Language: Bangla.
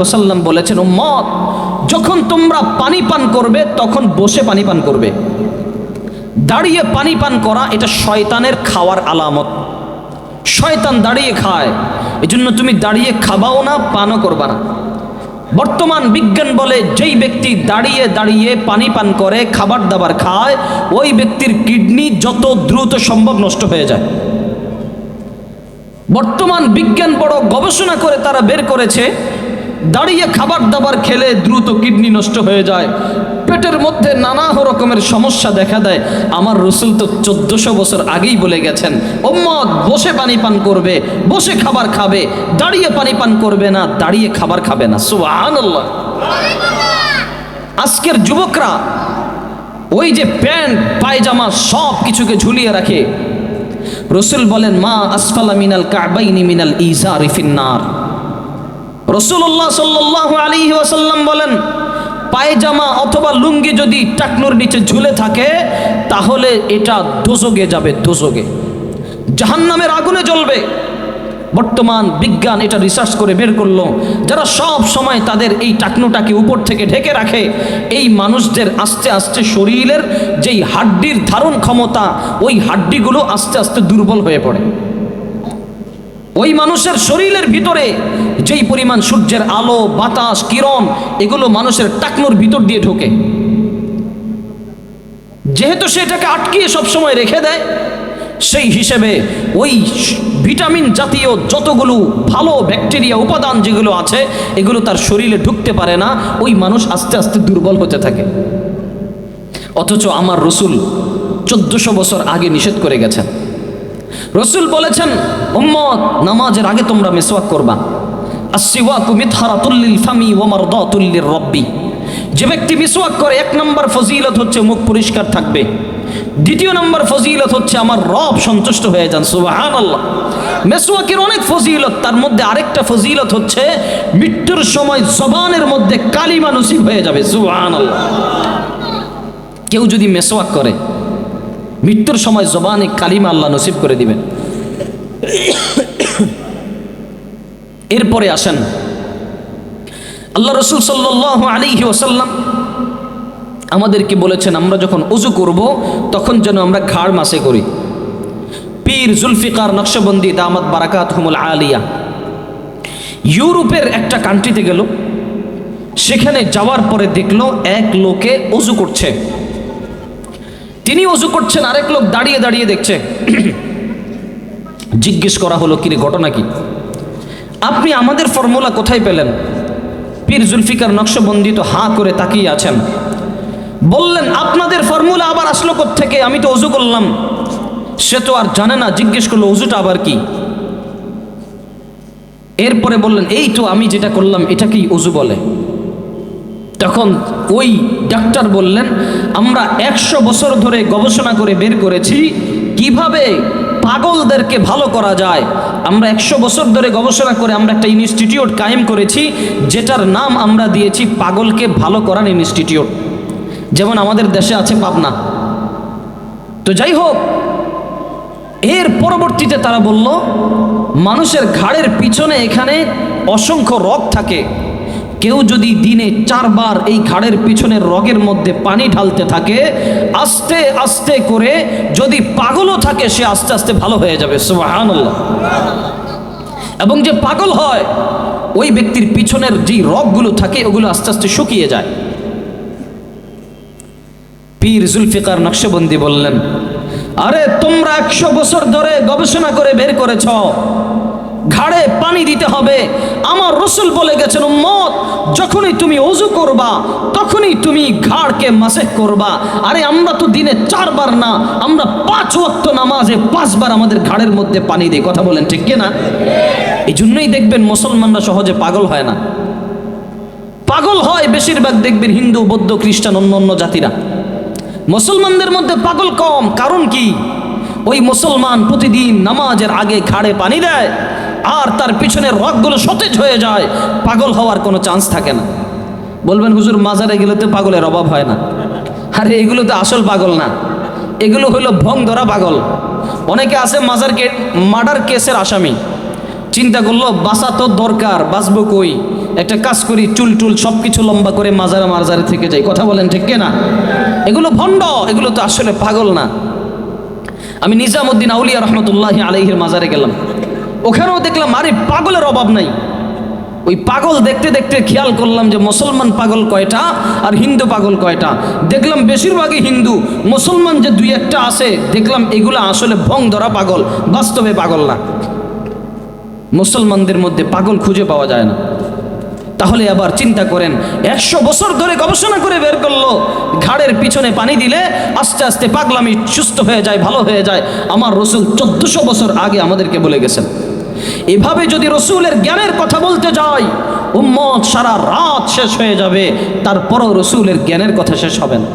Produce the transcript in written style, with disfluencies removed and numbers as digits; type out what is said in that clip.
সাল্লাম বলেছেন, উম্মত যখন তোমরা পানি পান করবে তখন বসে পানি পান করবে। দাঁড়িয়ে পানি পান করা এটা শয়তানের খাওয়ার আলামত। শয়তান দাঁড়িয়ে খায়, এজন্য তুমি দাঁড়িয়ে খাবাও না, পানও করবা না। বর্তমান বিজ্ঞান বলে যেই ব্যক্তি দাঁড়িয়ে দাঁড়িয়ে পানি পান করে, খাবার দাবার খায়, ওই ব্যক্তির কিডনি যত দ্রুত সম্ভব নষ্ট হয়ে যায়। বর্তমান বিজ্ঞান বড় গবেষণা করে তারা বের করেছে, দাঁড়িয়ে খাবার দাবার খেলে দ্রুত কিডনি নষ্ট হয়ে যায়, পেটের মধ্যে নানা রকমের সমস্যা দেখা দেয়। আমার রাসূল তো 1400 বছর আগেই বলে গেছেন, উম্মত বসে পানি পান করবে, বসে খাবার খাবে, দাঁড়িয়ে পানি পান করবে না, দাঁড়িয়ে খাবার খাবে না। সুবহানাল্লাহ। আজকের যুবকরা ওই যে প্যান্ট পায়জামা সব কিছুকে ঝুলিয়ে রাখে। রাসূল বলেন, মা আসফালা মিনাল কাবাইনি মিনাল ইজারি ফিন্নার। রাসূলুল্লাহ সাল্লাল্লাহু আলাইহি ওয়াসাল্লাম বলেন, পায়জামা অথবা লুঙ্গি যদি টাকনুর নিচে ঝুলে থাকে তাহলে এটা দোজখে যাবে, দোজখে, জাহান্নামের আগুনে জ্বলবে। বর্তমান বিজ্ঞান এটা রিসার্চ করে বের করলো, যারা সব সময় তাদের এই টাকনুটাকে উপর থেকে ঢেকে রাখে, এই মানুষদের আস্তে আস্তে শরীরের যেই হাড্ডির ধারণ ক্ষমতা, ওই হাড্ডিগুলো আস্তে আস্তে দুর্বল হয়ে পড়ে। ওই মানুষের শরীরের ভিতরে যেই পরিমাণ সূর্যের আলো, বাতাস, কিরণ, এগুলো মানুষের টাকনুর ভিতর দিয়ে ঢোকে। যেহেতু সেটাকে আটকিয়ে সবসময় রেখে দেয়, সেই হিসেবে ওই ভিটামিন জাতীয় যতগুলো ভালো ব্যাকটেরিয়া উপাদান যেগুলো আছে, এগুলো তার শরীরে ঢুকতে পারে না। ওই মানুষ আস্তে আস্তে দুর্বল হতে থাকে। অথচ আমার রাসূল 1400 বছর আগে নিষেধ করে গেছেন। রাসূল বলেছেন, উম্মত নামাজের আগে তোমরা মিসওয়াক করবা। আসসিওয়াকু মিতহারাতুল লিল ফামি ওয়া মারদাতুল লিররাব্বি। যে ব্যক্তি মিসওয়াক করে, 1 নম্বর ফজিলত হচ্ছে মুখ পরিষ্কার থাকবে, 2 নম্বর ফজিলত হচ্ছে আমার রব সন্তুষ্ট হয়ে যান। সুবহানাল্লাহ। মিসওয়াকের অনেক ফজিলত, তার মধ্যে আরেকটা ফজিলত হচ্ছে মৃত্যুর সময় জবানের মধ্যে কালিমা নসিব হয়ে যাবে। সুবহানাল্লাহ। কেউ যদি মিসওয়াক করে, মৃত্যুর সময় জবানে কালিমা আল্লাহ নসিব করে দিবেন। এরপরে আসেন, আল্লাহ রাসূল সাল্লাল্লাহু আলাইহি ওয়াসাল্লাম আমাদেরকে বলেছেন, আমরা যখন ওযু করব তখন যেন আমরা ঘাড় মাসে করি। পীর জুলফিকার নকশবন্দি দামাত বারাকাতুহুমুল আলিয়া ইউরোপের একটা কান্ট্রিতে গেল। সেখানে যাওয়ার পরে দেখলো এক লোকে ওযু করছে। তিনি ওযু করছেন, আরেক লোক দাঁড়িয়ে দাঁড়িয়ে দেখছে। জিজ্ঞেস করা হলো, কি রে, ঘটনা কি? আপনি আমাদের ফর্মুলা কোথায় পেলেন? পীর জুলফিকার নকশবন্দি তো হাঁ করে তাকিয়ে আছেন। বললেন, আপনাদের ফর্মুলা আবার আসলো কোত্থেকে? আমি তো ওযু করলাম। সে তো আর জানে না। জিজ্ঞেস করলো, ওযুটা আবার কি? এরপরে বললেন, এই তো আমি যেটা করলাম এটাকেই ওযু বলে। তখন ওই ডাক্তার বললেন, আমরা 100 বছর ধরে গবেষণা করে বের করেছি কিভাবে পাগলদেরকে ভালো করা যায়। আমরা 100 বছর ধরে গবেষণা করে আমরা একটা ইনস্টিটিউট কায়েম করেছি, যেটার নাম আমরা দিয়েছি পাগলকে ভালো করার ইনস্টিটিউট। যেমন আমাদের দেশে আছে পাবনা। তো যাই হোক, এর পরবর্তীতে তারা বলল, মানুষের ঘাড়ের পিছনে এখানে অসংখ্য রগ থাকে। কেউ যদি দিনে 4 বার এই ঘাড়ের পিছনের রগের মধ্যে পানি ঢালতে থাকে, আস্তে আস্তে করে, যদি পাগলও থাকে সে আস্তে আস্তে ভালো হয়ে যাবে। সুবহানাল্লাহ। এবং যে পাগল হয় ওই ব্যক্তির পিছনের যে রগগুলো থাকে ওগুলো আস্তে আস্তে শুকিয়ে যায়। পীর জুলফিকার নকশবন্দি বললেন, আরে তোমরা 100 বছর ধরে গবেষণা করে বের করেছ ঘাড়ে পানি দিতে হবে। আমার রাসূল বলে গেছেন, উম্মত যখনই তুমি ওযু করবা তখনই তুমি ঘাড়কে মাসেহ করবা। আরে আমরা তো দিনে 4 বার না, আমরা 5 ওয়াক্ত নামাজে 5 বার আমাদের ঘাড়ের মধ্যে পানি দিই। কথা বলেন ঠিক কি না? এই জন্যই দেখবেন মুসলমানরা সহজে পাগল হয় না। পাগল হয় বেশিরভাগ দেখবেন হিন্দু, বৌদ্ধ, খ্রিস্টান, অন্য জাতিরা। মুসলমানদের মধ্যে পাগল কম। কারণ কি? ওই মুসলমান প্রতিদিন নামাজের আগে ঘাড়ে পানি দেয় আর তার পিছনের রগগুলো সতেজ হয়ে যায়, পাগল হওয়ার কোনো চান্স থাকে না। বলবেন, হুজুর মাজারে গেলে তো পাগলের অভাব হয় না। আরে এগুলো তো আসল পাগল না, এগুলো হলো ভং ধরা পাগল। অনেকে আছে মার্ডার কেসের আসামি, চিন্তা করলো বাঁচা তো দরকার, বাঁচবো কই, একটা কাজ করি, চুল টুল সব কিছু লম্বা করে মাজারে মাজারে থেকে যাই। কথা বলেন ঠিক কিনা? এগুলো ভণ্ড, এগুলো তো আসলে পাগল না। আমি নিজামুদ্দিন আউলিয়া রহমতুল্লাহি আলাইহির মাজারে গেলাম, ওখানেও দেখলাম আরে পাগলের অভাব নাই। ওই পাগল দেখতে দেখতে খেয়াল করলাম যে মুসলমান পাগল কয়টা আর হিন্দু পাগল কয়টা। দেখলাম বেশিরভাগই হিন্দু, মুসলমান যে দুই একটা আছে দেখলাম এগুলো আসলে ভং ধরা পাগল, বাস্তবে পাগল না। মুসলমানদের মধ্যে পাগল খুঁজে পাওয়া যায় না। তাহলে আবার চিন্তা করেন, 100 বছর ধরে গবেষণা করে বের করলো ঘাড়ের পিছনে পানি দিলে আস্তে আস্তে পাগলামি সুস্থ হয়ে যায়, ভালো হয়ে যায়। আমার রসুল 1400 বছর আগে আমাদেরকে বলে গেছেন। এভাবে যদি রসুলের জ্ঞানের কথা বলতে যাই, উম্মত সারা রাত শেষ হয়ে যাবে, তারপরও রসুলের জ্ঞানের কথা শেষ হবে না।